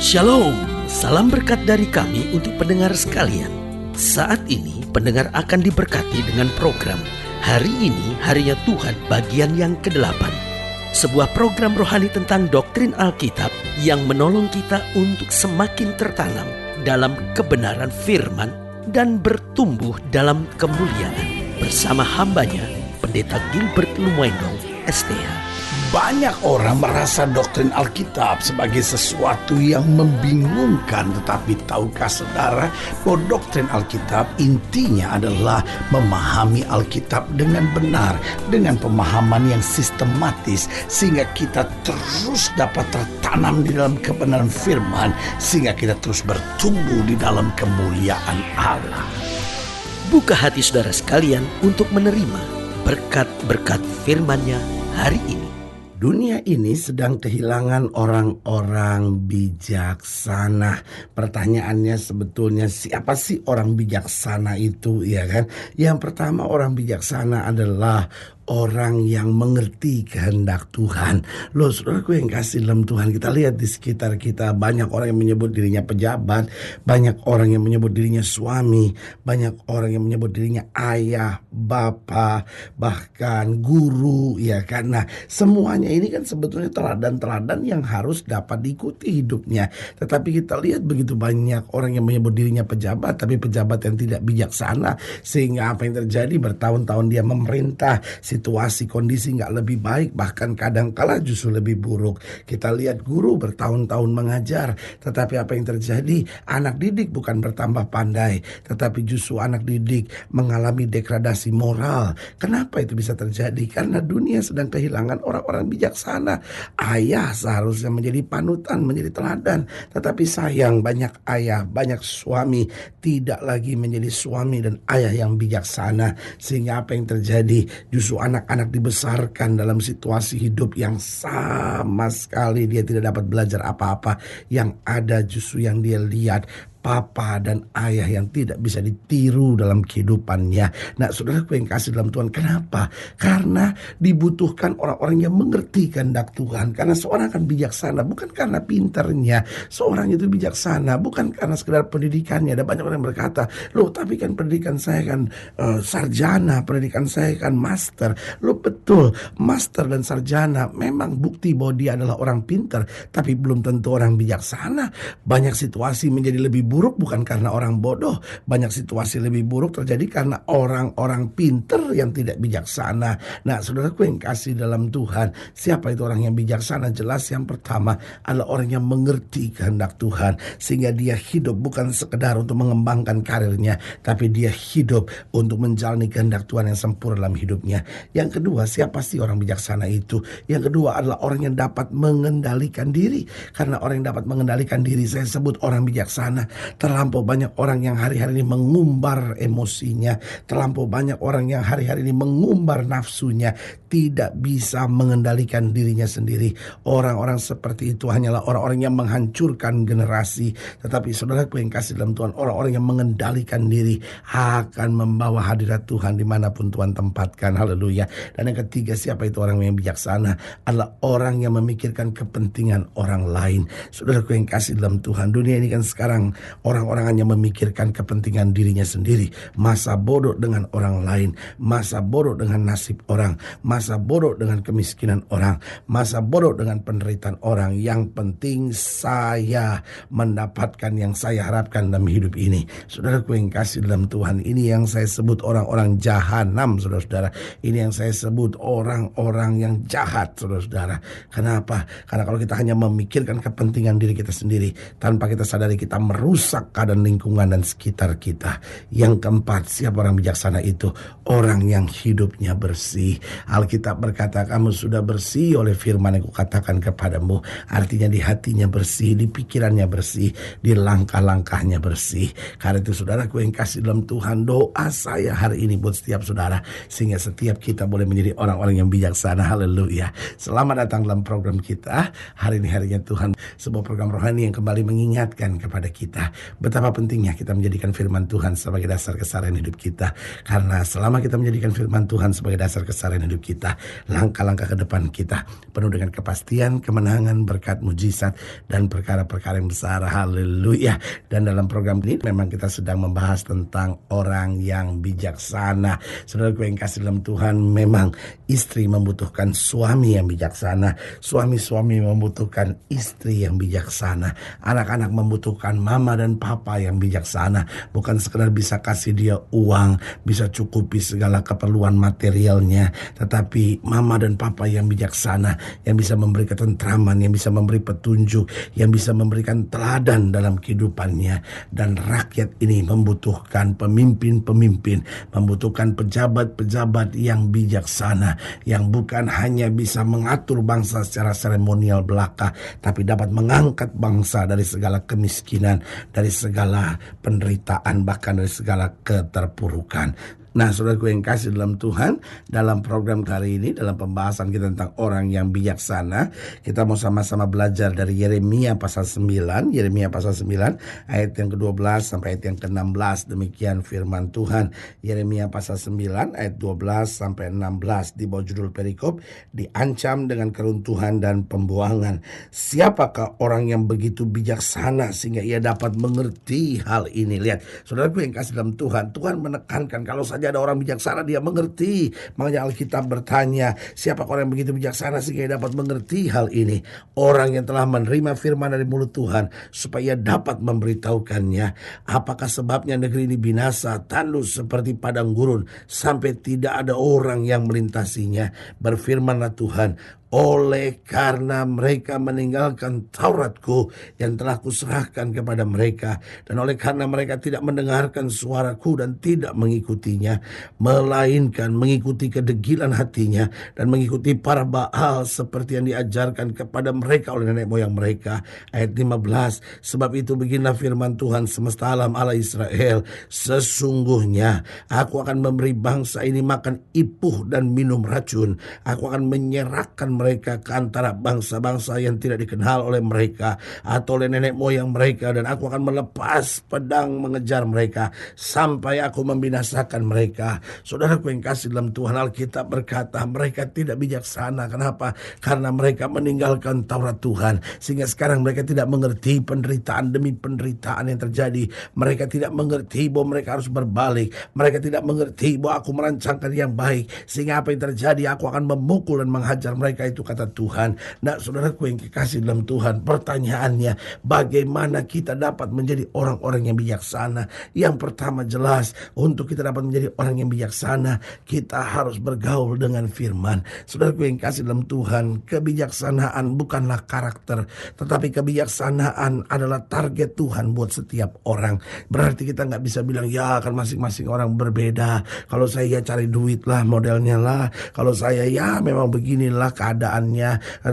Shalom, salam berkat dari kami untuk pendengar sekalian. Saat ini pendengar akan diberkati dengan program Hari Ini Harinya Tuhan bagian yang ke-8. Sebuah program rohani tentang doktrin Alkitab yang menolong kita untuk semakin tertanam dalam kebenaran firman dan bertumbuh dalam kemuliaan. Bersama hambanya, Pendeta Gilbert Lumwendong, STH. Banyak orang merasa doktrin Alkitab sebagai sesuatu yang membingungkan. Tetapi tahukah saudara bahwa doktrin Alkitab intinya adalah memahami Alkitab dengan benar, dengan pemahaman yang sistematis, sehingga kita terus dapat tertanam di dalam kebenaran firman, sehingga kita terus bertumbuh di dalam kemuliaan Allah. Buka hati saudara sekalian untuk menerima berkat-berkat firman-Nya hari ini. Dunia ini sedang kehilangan orang-orang bijaksana. Pertanyaannya sebetulnya siapa sih orang bijaksana itu, ya kan? Yang pertama, orang bijaksana adalah orang yang mengerti kehendak Tuhan. Loh, saudaraku yang kasih dalam Tuhan, kita lihat di sekitar kita banyak orang yang menyebut dirinya pejabat, banyak orang yang menyebut dirinya suami, banyak orang yang menyebut dirinya ayah, bapak, bahkan guru, ya kan? Nah, semuanya ini kan sebetulnya teladan-teladan yang harus dapat diikuti hidupnya. Tetapi kita lihat begitu banyak orang yang menyebut dirinya pejabat, tapi pejabat yang tidak bijaksana, sehingga apa yang terjadi, bertahun-tahun dia memerintah, situasi kondisi nggak lebih baik, bahkan kadang-kala justru lebih buruk. Kita lihat guru bertahun-tahun mengajar, tetapi apa yang terjadi? Anak didik bukan bertambah pandai, tetapi justru anak didik mengalami degradasi moral. Kenapa itu bisa terjadi? Karena dunia sedang kehilangan orang-orang bijaksana. Ayah seharusnya menjadi panutan, menjadi teladan, tetapi sayang banyak ayah, banyak suami tidak lagi menjadi suami dan ayah yang bijaksana, sehingga apa yang terjadi? Justru anak-anak dibesarkan dalam situasi hidup yang sama sekali dia tidak dapat belajar apa-apa. Yang ada justru yang dia lihat papa dan ayah yang tidak bisa ditiru dalam kehidupannya. Nah, saudaraku yang kasih dalam Tuhan, kenapa? Karena dibutuhkan orang-orang yang mengerti kehendak Tuhan. Karena seorang akan bijaksana bukan karena pinternya. Seorang itu bijaksana bukan karena sekedar pendidikannya. Ada banyak orang yang berkata, loh tapi kan pendidikan saya kan sarjana, pendidikan saya kan master. Loh betul, master dan sarjana memang bukti bahwa dia adalah orang pinter, tapi belum tentu orang bijaksana. Banyak situasi menjadi lebih buruk bukan karena orang bodoh. Banyak situasi lebih buruk terjadi karena orang-orang pinter yang tidak bijaksana. Nah, saudaraku yang kasih dalam Tuhan, siapa itu orang yang bijaksana? Jelas yang pertama adalah orang yang mengerti kehendak Tuhan, sehingga dia hidup bukan sekedar untuk mengembangkan karirnya, tapi dia hidup untuk menjalani kehendak Tuhan yang sempurna dalam hidupnya. Yang kedua, siapa sih orang bijaksana itu? Yang kedua adalah orang yang dapat mengendalikan diri. Karena orang yang dapat mengendalikan diri, saya sebut orang bijaksana. Terlampau banyak orang yang hari-hari ini mengumbar emosinya, terlampau banyak orang yang hari-hari ini mengumbar nafsunya, tidak bisa mengendalikan dirinya sendiri. Orang-orang seperti itu hanyalah orang-orang yang menghancurkan generasi. Tetapi saudaraku yang kasih dalam Tuhan, orang-orang yang mengendalikan diri akan membawa hadirat Tuhan dimanapun Tuhan tempatkan. Haleluya. Dan yang ketiga, siapa itu orang yang bijaksana? Adalah orang yang memikirkan kepentingan orang lain. Saudaraku yang kasih dalam Tuhan, dunia ini kan sekarang orang-orang hanya memikirkan kepentingan dirinya sendiri. Masa bodoh dengan orang lain, masa bodoh dengan nasib orang, masa bodoh dengan kemiskinan orang, masa bodoh dengan penderitaan orang. Yang penting saya mendapatkan yang saya harapkan dalam hidup ini. Saudaraku yang kasih dalam Tuhan, ini yang saya sebut orang-orang jahanam, saudara-saudara. Ini yang saya sebut orang-orang yang jahat, saudara-saudara. Kenapa? Karena kalau kita hanya memikirkan kepentingan diri kita sendiri, tanpa kita sadari kita merusak keadaan lingkungan dan sekitar kita. Yang keempat, siapa orang bijaksana itu? Orang yang hidupnya bersih. Alkitab berkata, kamu sudah bersih oleh firman yang kukatakan kepadamu. Artinya di hatinya bersih, di pikirannya bersih, di langkah-langkahnya bersih. Karena itu saudaraku yang kasih dalam Tuhan, doa saya hari ini buat setiap saudara, sehingga setiap kita boleh menjadi orang-orang yang bijaksana. Haleluya. Selamat datang dalam program kita. Hari ini harinya Tuhan, sebuah program rohani yang kembali mengingatkan kepada kita kita. Betapa pentingnya kita menjadikan firman Tuhan sebagai dasar keseharian hidup kita. Karena selama kita menjadikan firman Tuhan sebagai dasar keseharian hidup kita, langkah-langkah ke depan kita penuh dengan kepastian, kemenangan, berkat, mujizat, dan perkara-perkara yang besar. Haleluya. Dan dalam program ini memang kita sedang membahas tentang orang yang bijaksana. Saudaraku yang kasih dalam Tuhan, memang istri membutuhkan suami yang bijaksana. Suami-suami membutuhkan istri yang bijaksana. Anak-anak membutuhkan mama dan papa yang bijaksana. Bukan sekedar bisa kasih dia uang, bisa cukupi segala keperluan materialnya, tetapi mama dan papa yang bijaksana, yang bisa memberi ketentraman, yang bisa memberi petunjuk, yang bisa memberikan teladan dalam kehidupannya. Dan rakyat ini membutuhkan pemimpin-pemimpin, membutuhkan pejabat-pejabat yang bijaksana, yang bukan hanya bisa mengatur bangsa secara seremonial belaka, tapi dapat mengangkat bangsa dari segala kemiskinan, dari segala penderitaan, bahkan dari segala keterpurukan. Nah, saudaraku yang kasih dalam Tuhan, dalam program kali ini, dalam pembahasan kita tentang orang yang bijaksana, kita mau sama-sama belajar dari Yeremia pasal 9, Yeremia pasal 9, ayat yang ke-12 sampai ayat yang ke-16. Demikian firman Tuhan. Yeremia pasal 9, ayat 12 sampai 16, di bawah judul perikop, diancam dengan keruntuhan dan pembuangan. Siapakah orang yang begitu bijaksana sehingga ia dapat mengerti hal ini? Lihat, saudaraku yang kasih dalam Tuhan, Tuhan menekankan kalau saja ada orang bijaksana, dia mengerti. Makanya Alkitab bertanya, siapa orang yang begitu bijaksana sehingga dapat mengerti hal ini? Orang yang telah menerima firman dari mulut Tuhan supaya dapat memberitahukannya. Apakah sebabnya negeri ini binasa, tandus seperti padang gurun, sampai tidak ada orang yang melintasinya? Berfirmanlah Tuhan, oleh karena mereka meninggalkan Tauratku yang telah kuserahkan kepada mereka, dan oleh karena mereka tidak mendengarkan suaraku dan tidak mengikutinya, melainkan mengikuti kedegilan hatinya dan mengikuti para Baal seperti yang diajarkan kepada mereka oleh nenek moyang mereka. Ayat 15, sebab itu beginilah firman Tuhan semesta alam Allah Israel, sesungguhnya aku akan memberi bangsa ini makan ipuh dan minum racun. Aku akan menyerahkan mereka ke antara bangsa-bangsa yang tidak dikenal oleh mereka atau oleh nenek moyang mereka, dan aku akan melepas pedang mengejar mereka sampai aku membinasakan mereka. Saudaraku yang kasih dalam Tuhan, Alkitab berkata mereka tidak bijaksana. Kenapa? Karena mereka meninggalkan Taurat Tuhan, sehingga sekarang mereka tidak mengerti penderitaan demi penderitaan yang terjadi. Mereka tidak mengerti bahwa mereka harus berbalik. Mereka tidak mengerti bahwa aku merancangkan yang baik, sehingga apa yang terjadi, aku akan memukul dan menghajar mereka. Itu kata Tuhan. Nah, saudaraku yang kekasih dalam Tuhan, pertanyaannya, bagaimana kita dapat menjadi orang-orang yang bijaksana? Yang pertama, jelas, untuk kita dapat menjadi orang yang bijaksana, kita harus bergaul dengan firman. Saudaraku yang kasih dalam Tuhan, kebijaksanaan bukanlah karakter, tetapi kebijaksanaan adalah target Tuhan buat setiap orang. Berarti kita nggak bisa bilang, ya kan masing-masing orang berbeda. Kalau saya cari duit lah, modelnya lah. Kalau saya ya memang beginilah keadaannya.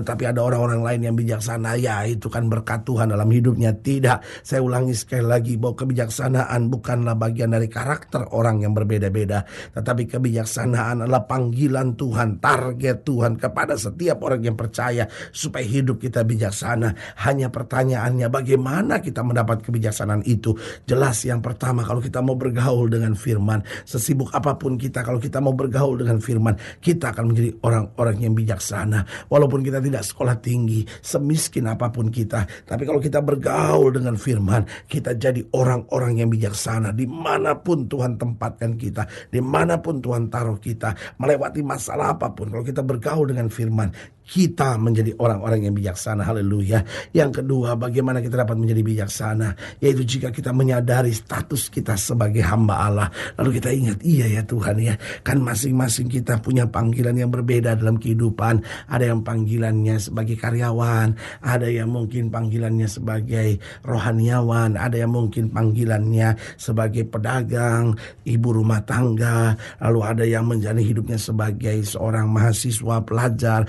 Tapi ada orang-orang lain yang bijaksana, ya itu kan berkat Tuhan dalam hidupnya. Tidak, saya ulangi sekali lagi bahwa kebijaksanaan bukanlah bagian dari karakter orang yang berbeda-beda, tetapi kebijaksanaan adalah panggilan Tuhan, target Tuhan kepada setiap orang yang percaya supaya hidup kita bijaksana. Hanya pertanyaannya, bagaimana kita mendapat kebijaksanaan itu? Jelas, yang pertama, kalau kita mau bergaul dengan firman, sesibuk apapun kita, kalau kita mau bergaul dengan firman, kita akan menjadi orang-orang yang bijaksana. Walaupun kita tidak sekolah tinggi, semiskin apapun kita, tapi kalau kita bergaul dengan firman, kita jadi orang-orang yang bijaksana. Dimanapun Tuhan tempatkan kita, dimanapun Tuhan taruh kita, melewati masalah apapun, kalau kita bergaul dengan firman, kita menjadi orang-orang yang bijaksana. Haleluya. Yang kedua, bagaimana kita dapat menjadi bijaksana? Yaitu jika kita menyadari status kita sebagai hamba Allah. Lalu kita ingat, iya ya Tuhan ya, kan masing-masing kita punya panggilan yang berbeda dalam kehidupan. Ada yang panggilannya sebagai karyawan, ada yang mungkin panggilannya sebagai rohaniawan, ada yang mungkin panggilannya sebagai pedagang, ibu rumah tangga, lalu ada yang menjalani hidupnya sebagai seorang mahasiswa, pelajar.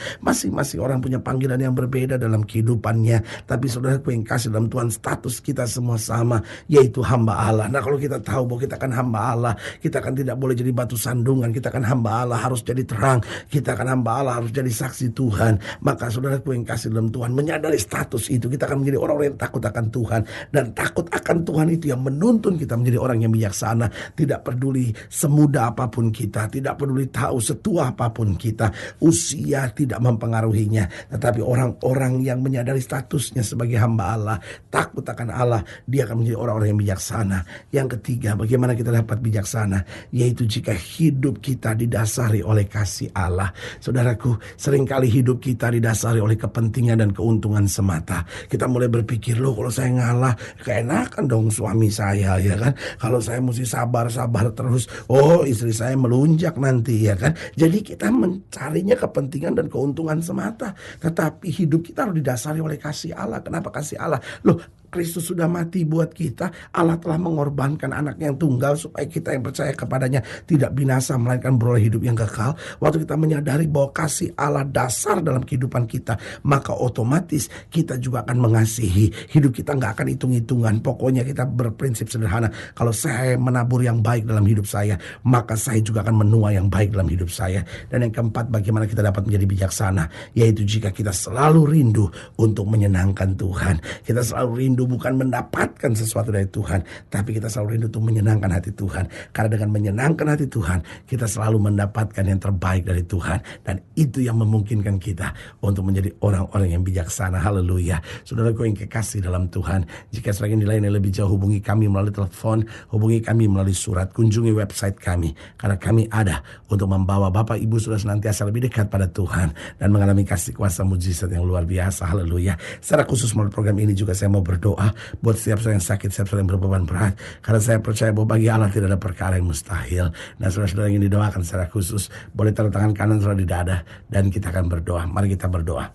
Masing-masing orang punya panggilan yang berbeda dalam kehidupannya. Tapi saudaraku yang kasih dalam Tuhan, status kita semua sama, yaitu hamba Allah. Nah, kalau kita tahu bahwa kita kan hamba Allah, kita kan tidak boleh jadi batu sandungan. Kita kan hamba Allah harus jadi terang. Kita kan hamba Allah harus jadi saksi Tuhan. Maka saudaraku yang kasih dalam Tuhan, menyadari status itu, kita akan menjadi orang-orang yang takut akan Tuhan. Dan takut akan Tuhan itu yang menuntun kita menjadi orang yang bijaksana. Tidak peduli semuda apapun kita, tidak peduli tahu setua apapun kita, usia tidak mempengaruhinya. Tetapi orang-orang yang menyadari statusnya sebagai hamba Allah, takut akan Allah, dia akan menjadi orang-orang yang bijaksana. Yang ketiga, bagaimana kita dapat bijaksana? Yaitu jika hidup kita didasari oleh kasih Allah. Saudaraku, seringkali hidup kita didasari oleh kepentingan dan keuntungan semata. Kita mulai berpikir, loh kalau saya ngalah, keenakan dong suami saya, ya kan? Kalau saya mesti sabar terus, oh istri saya melunjak nanti, ya kan? Jadi kita mencarinya kepentingan dan keuntungan semata. Tetapi hidup kita harus didasari oleh kasih Allah. Kenapa kasih Allah? Loh, Kristus sudah mati buat kita. Allah telah mengorbankan anaknya yang tunggal supaya kita yang percaya kepadanya tidak binasa melainkan beroleh hidup yang kekal. Waktu kita menyadari bahwa kasih Allah dasar dalam kehidupan kita, maka otomatis kita juga akan mengasihi. Hidup kita gak akan hitung-hitungan. Pokoknya kita berprinsip sederhana. Kalau saya menabur yang baik dalam hidup saya, maka saya juga akan menuai yang baik dalam hidup saya. Dan yang keempat, bagaimana kita dapat menjadi bijaksana? Yaitu jika kita selalu rindu untuk menyenangkan Tuhan. Kita selalu rindu bukan mendapatkan sesuatu dari Tuhan, tapi kita selalu rindu untuk menyenangkan hati Tuhan. Karena dengan menyenangkan hati Tuhan, kita selalu mendapatkan yang terbaik dari Tuhan. Dan itu yang memungkinkan kita untuk menjadi orang-orang yang bijaksana. Haleluya. Saudaraku yang kekasih dalam Tuhan, jika selagi nilai yang lebih jauh, hubungi kami melalui telepon, hubungi kami melalui surat, kunjungi website kami. Karena kami ada untuk membawa Bapak Ibu sudah senantiasa lebih dekat pada Tuhan dan mengalami kasih kuasa mujizat yang luar biasa. Haleluya. Secara khusus melalui program ini juga saya mau berdoa buat setiap yang sakit, setiap yang berbeban berat. Karena saya percaya bahwa bagi Allah tidak ada perkara yang mustahil. Dan saudara-saudara yang didoakan secara khusus, boleh taruh tangan kanan saudara di dada, dan kita akan berdoa. Mari kita berdoa.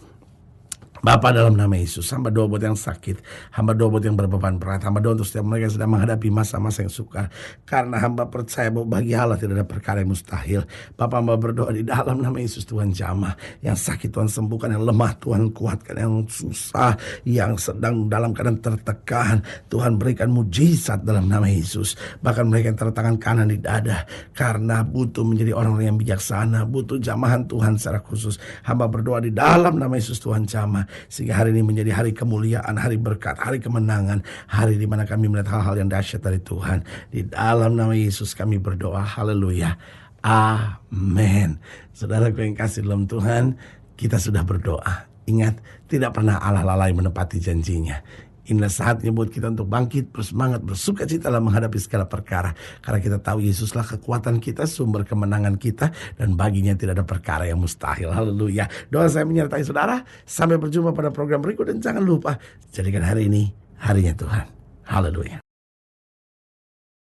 Bapa, dalam nama Yesus, hamba doa buat yang sakit, hamba doa buat yang berbeban berat, hamba doa untuk setiap mereka yang sedang menghadapi masa-masa yang sukar. Karena hamba percaya bahwa bagi Allah tidak ada perkara yang mustahil. Bapa, hamba berdoa di dalam nama Yesus, Tuhan jamah. Yang sakit Tuhan sembuhkan, yang lemah Tuhan kuatkan, yang susah, yang sedang dalam keadaan tertekan, Tuhan berikan mujizat dalam nama Yesus. Bahkan mereka yang taruh tangan kanan di dada, karena butuh menjadi orang-orang yang bijaksana, butuh jamahan Tuhan secara khusus. Hamba berdoa di dalam nama Yesus, Tuhan jamah. Sehingga hari ini menjadi hari kemuliaan, hari berkat, hari kemenangan, hari di mana kami melihat hal-hal yang dahsyat dari Tuhan. Di dalam nama Yesus kami berdoa. Haleluya. Amin. Saudaraku yang kasih dalam Tuhan, kita sudah berdoa. Ingat, tidak pernah Allah lalai menepati janjinya. Inilah saatnya buat kita untuk bangkit, bersemangat, bersuka cita dalam menghadapi segala perkara. Karena kita tahu Yesuslah kekuatan kita, sumber kemenangan kita, dan baginya tidak ada perkara yang mustahil. Haleluya. Doa saya menyertai saudara. Sampai berjumpa pada program berikut, dan jangan lupa jadikan hari ini harinya Tuhan. Haleluya.